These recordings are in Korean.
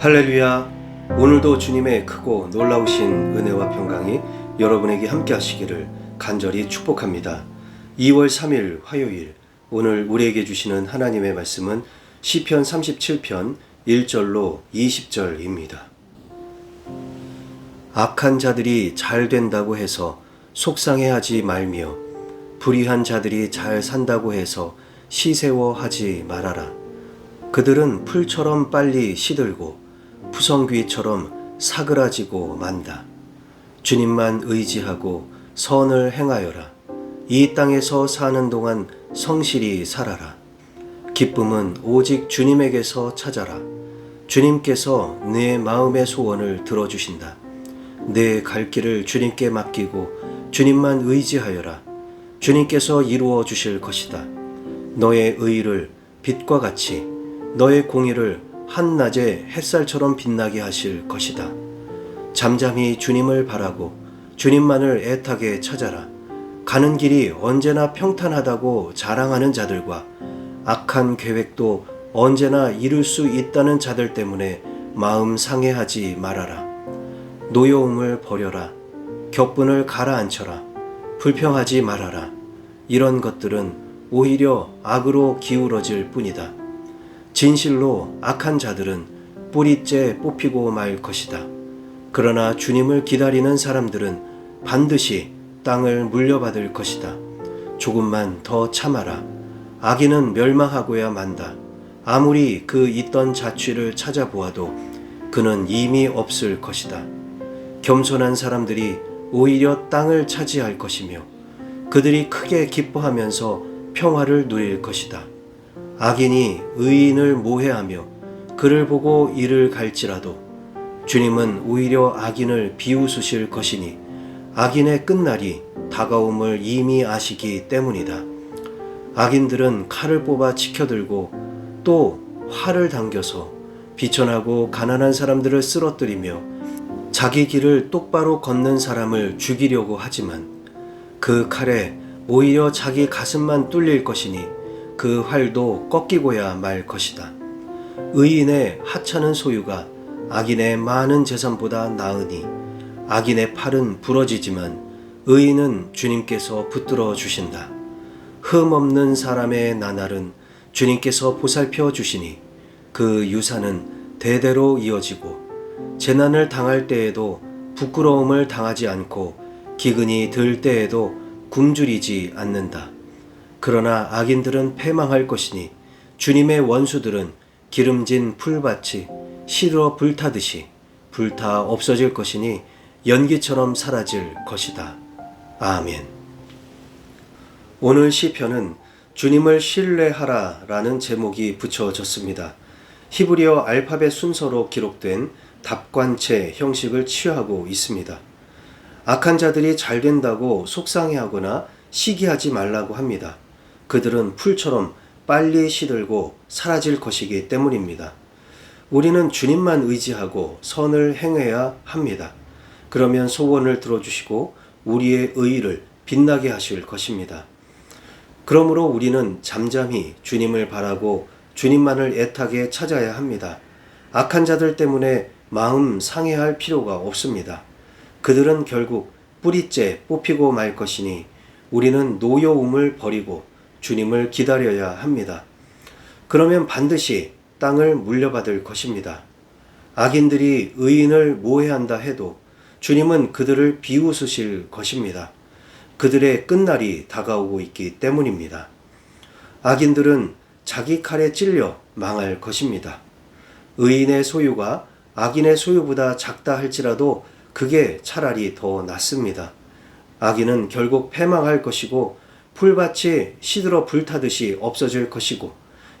할렐루야. 오늘도 주님의 크고 놀라우신 은혜와 평강이 여러분에게 함께 하시기를 간절히 축복합니다. 2월 3일 화요일, 오늘 우리에게 주시는 하나님의 말씀은 시편 37편 1절로 20절입니다. 악한 자들이 잘 된다고 해서 속상해하지 말며 불의한 자들이 잘 산다고 해서 시세워하지 말아라. 그들은 풀처럼 빨리 시들고 푸성귀처럼 사그라지고 만다. 주님만 의지하고 선을 행하여라. 이 땅에서 사는 동안 성실히 살아라. 기쁨은 오직 주님에게서 찾아라. 주님께서 내 마음의 소원을 들어주신다. 내 갈 길을 주님께 맡기고 주님만 의지하여라. 주님께서 이루어 주실 것이다. 너의 의를 빛과 같이, 너의 공의를 한낮의 햇살처럼 빛나게 하실 것이다. 잠잠히 주님을 바라고 주님만을 애타게 찾아라. 가는 길이 언제나 평탄하다고 자랑하는 자들과 악한 계획도 언제나 이룰 수 있다는 자들 때문에 마음 상해하지 말아라. 노여움을 버려라. 격분을 가라앉혀라. 불평하지 말아라. 이런 것들은 오히려 악으로 기울어질 뿐이다. 진실로 악한 자들은 뿌리째 뽑히고 말 것이다. 그러나 주님을 기다리는 사람들은 반드시 땅을 물려받을 것이다. 조금만 더 참아라. 악인은 멸망하고야 만다. 아무리 그 있던 자취를 찾아보아도 그는 이미 없을 것이다. 겸손한 사람들이 오히려 땅을 차지할 것이며 그들이 크게 기뻐하면서 평화를 누릴 것이다. 악인이 의인을 모해하며 그를 보고 이를 갈지라도 주님은 오히려 악인을 비웃으실 것이니 악인의 끝날이 다가옴을 이미 아시기 때문이다. 악인들은 칼을 뽑아 치켜들고 또 활을 당겨서 비천하고 가난한 사람들을 쓰러뜨리며 자기 길을 똑바로 걷는 사람을 죽이려고 하지만 그 칼에 오히려 자기 가슴만 뚫릴 것이니 그 활도 꺾이고야 말 것이다. 의인의 하찮은 소유가 악인의 많은 재산보다 나으니 악인의 팔은 부러지지만 의인은 주님께서 붙들어 주신다. 흠 없는 사람의 나날은 주님께서 보살펴 주시니 그 유산은 대대로 이어지고 재난을 당할 때에도 부끄러움을 당하지 않고 기근이 들 때에도 굶주리지 않는다. 그러나 악인들은 패망할 것이니 주님의 원수들은 기름진 풀밭이 시들어 불타듯이 불타 없어질 것이니 연기처럼 사라질 것이다. 아멘. 오늘 시편은 주님을 신뢰하라 라는 제목이 붙여졌습니다. 히브리어 알파벳 순서로 기록된 답관체 형식을 취하고 있습니다. 악한 자들이 잘 된다고 속상해하거나 시기하지 말라고 합니다. 그들은 풀처럼 빨리 시들고 사라질 것이기 때문입니다. 우리는 주님만 의지하고 선을 행해야 합니다. 그러면 소원을 들어주시고 우리의 의를 빛나게 하실 것입니다. 그러므로 우리는 잠잠히 주님을 바라고 주님만을 애타게 찾아야 합니다. 악한 자들 때문에 마음 상해할 필요가 없습니다. 그들은 결국 뿌리째 뽑히고 말 것이니 우리는 노여움을 버리고 주님을 기다려야 합니다. 그러면 반드시 땅을 물려받을 것입니다. 악인들이 의인을 모해한다 해도 주님은 그들을 비웃으실 것입니다. 그들의 끝날이 다가오고 있기 때문입니다. 악인들은 자기 칼에 찔려 망할 것입니다. 의인의 소유가 악인의 소유보다 작다 할지라도 그게 차라리 더 낫습니다. 악인은 결국 패망할 것이고 풀밭이 시들어 불타듯이 없어질 것이고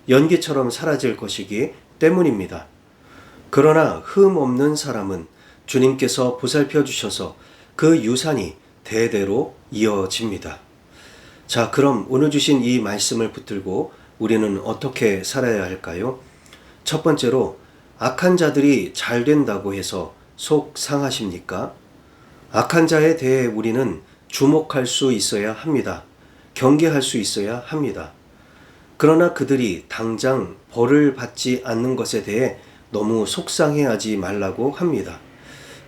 연기처럼 사라질 것이기 때문입니다. 그러나 흠 없는 사람은 주님께서 보살펴 주셔서 그 유산이 대대로 이어집니다. 자, 그럼 오늘 주신 이 말씀을 붙들고 우리는 어떻게 살아야 할까요? 첫 번째로, 악한 자들이 잘 된다고 해서 속 상하십니까? 악한 자에 대해 우리는 주목할 수 있어야 합니다. 경계할 수 있어야 합니다. 그러나 그들이 당장 벌을 받지 않는 것에 대해 너무 속상해하지 말라고 합니다.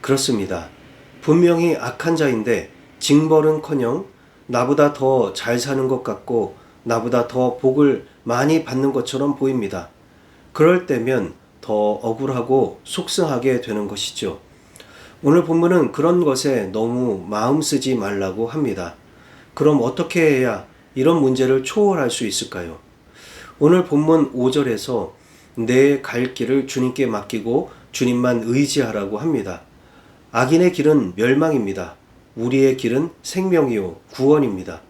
그렇습니다. 분명히 악한 자인데 징벌은커녕 나보다 더 잘 사는 것 같고 나보다 더 복을 많이 받는 것처럼 보입니다. 그럴 때면 더 억울하고 속상하게 되는 것이죠. 오늘 본문은 그런 것에 너무 마음 쓰지 말라고 합니다. 그럼 어떻게 해야 이런 문제를 초월할 수 있을까요? 오늘 본문 5절에서 내 갈 길을 주님께 맡기고 주님만 의지하라고 합니다. 악인의 길은 멸망입니다. 우리의 길은 생명이요 구원입니다.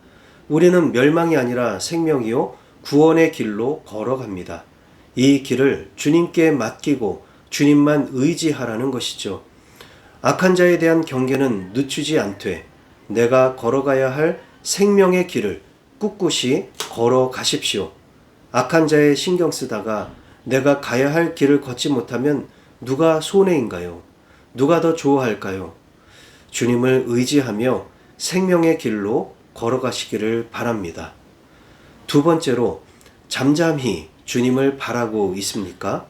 우리는 멸망이 아니라 생명이요 구원의 길로 걸어갑니다. 이 길을 주님께 맡기고 주님만 의지하라는 것이죠. 악한 자에 대한 경계는 늦추지 않되 내가 걸어가야 할 생명의 길을 꿋꿋이 걸어가십시오. 악한 자에 신경 쓰다가 내가 가야 할 길을 걷지 못하면 누가 손해인가요? 누가 더 좋아할까요? 주님을 의지하며 생명의 길로 걸어가시기를 바랍니다. 두 번째로, 잠잠히 주님을 바라고 있습니까?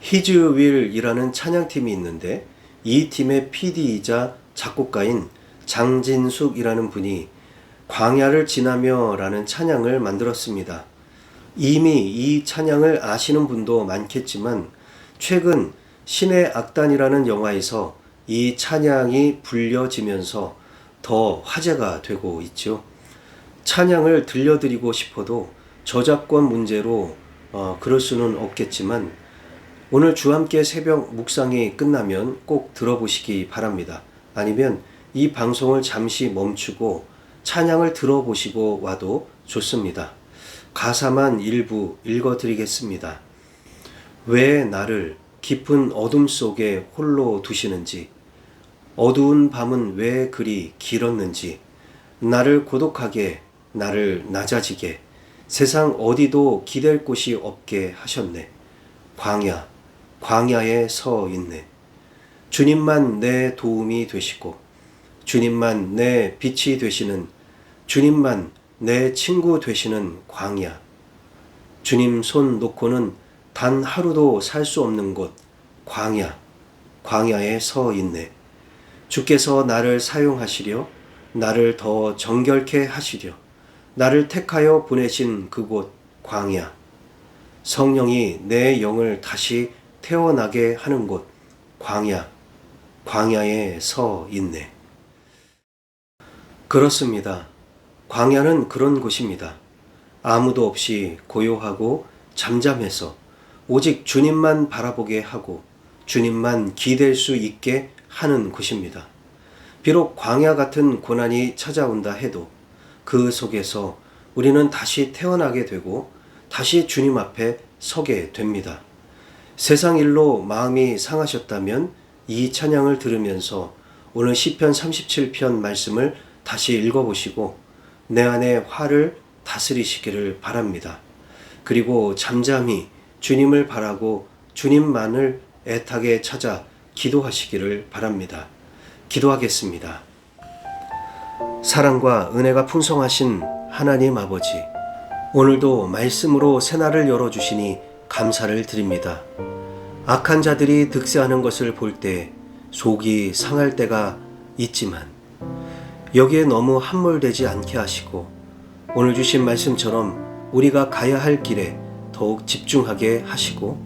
His Will이라는 찬양팀이 있는데 이 팀의 PD이자 작곡가인 장진숙이라는 분이 광야를 지나며 라는 찬양을 만들었습니다. 이미 이 찬양을 아시는 분도 많겠지만 최근 신의 악단이라는 영화에서 이 찬양이 불려지면서 더 화제가 되고 있죠. 찬양을 들려드리고 싶어도 저작권 문제로 그럴 수는 없겠지만 오늘 주함께 새벽 묵상이 끝나면 꼭 들어보시기 바랍니다. 아니면 이 방송을 잠시 멈추고 찬양을 들어보시고 와도 좋습니다. 가사만 일부 읽어드리겠습니다. 왜 나를 깊은 어둠 속에 홀로 두시는지, 어두운 밤은 왜 그리 길었는지, 나를 고독하게, 나를 낮아지게, 세상 어디도 기댈 곳이 없게 하셨네. 광야에 서 있네. 주님만 내 도움이 되시고, 주님만 내 빛이 되시는, 주님만 내 친구 되시는 광야. 주님 손 놓고는 단 하루도 살 수 없는 곳, 광야에 서 있네. 주께서 나를 사용하시려, 나를 더 정결케 하시려, 나를 택하여 보내신 그곳 광야. 성령이 내 영을 다시 태어나게 하는 곳, 광야에 서 있네. 그렇습니다. 광야는 그런 곳입니다. 아무도 없이 고요하고 잠잠해서 오직 주님만 바라보게 하고 주님만 기댈 수 있게 하는 곳입니다. 비록 광야 같은 고난이 찾아온다 해도 그 속에서 우리는 다시 태어나게 되고 다시 주님 앞에 서게 됩니다. 세상 일로 마음이 상하셨다면 이 찬양을 들으면서 오늘 시편 37편 말씀을 다시 읽어보시고 내 안의 화를 다스리시기를 바랍니다. 그리고 잠잠히 주님을 바라고 주님만을 애타게 찾아 기도하시기를 바랍니다. 기도하겠습니다. 사랑과 은혜가 풍성하신 하나님 아버지, 오늘도 말씀으로 새날을 열어주시니 감사를 드립니다. 악한 자들이 득세하는 것을 볼 때 속이 상할 때가 있지만 여기에 너무 함몰되지 않게 하시고 오늘 주신 말씀처럼 우리가 가야 할 길에 더욱 집중하게 하시고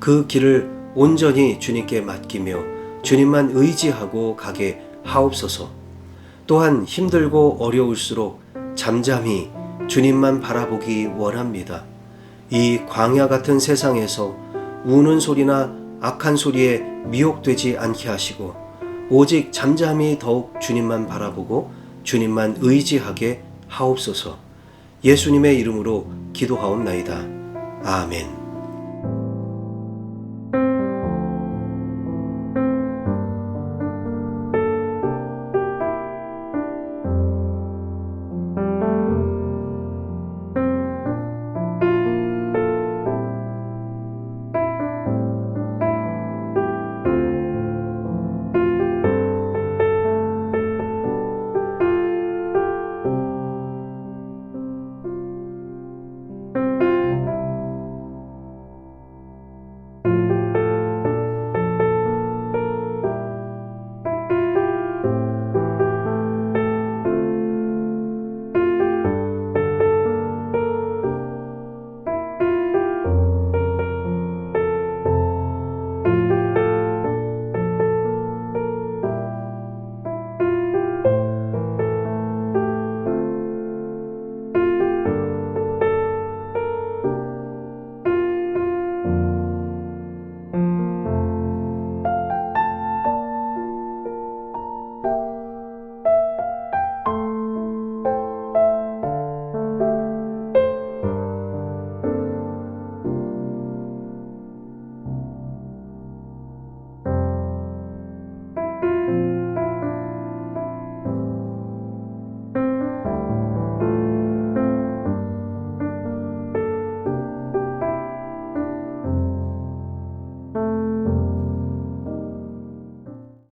그 길을 온전히 주님께 맡기며 주님만 의지하고 가게 하옵소서. 또한 힘들고 어려울수록 잠잠히 주님만 바라보기 원합니다. 이 광야 같은 세상에서 우는 소리나 악한 소리에 미혹되지 않게 하시고 오직 잠잠히 더욱 주님만 바라보고 주님만 의지하게 하옵소서. 예수님의 이름으로 기도하옵나이다. 아멘.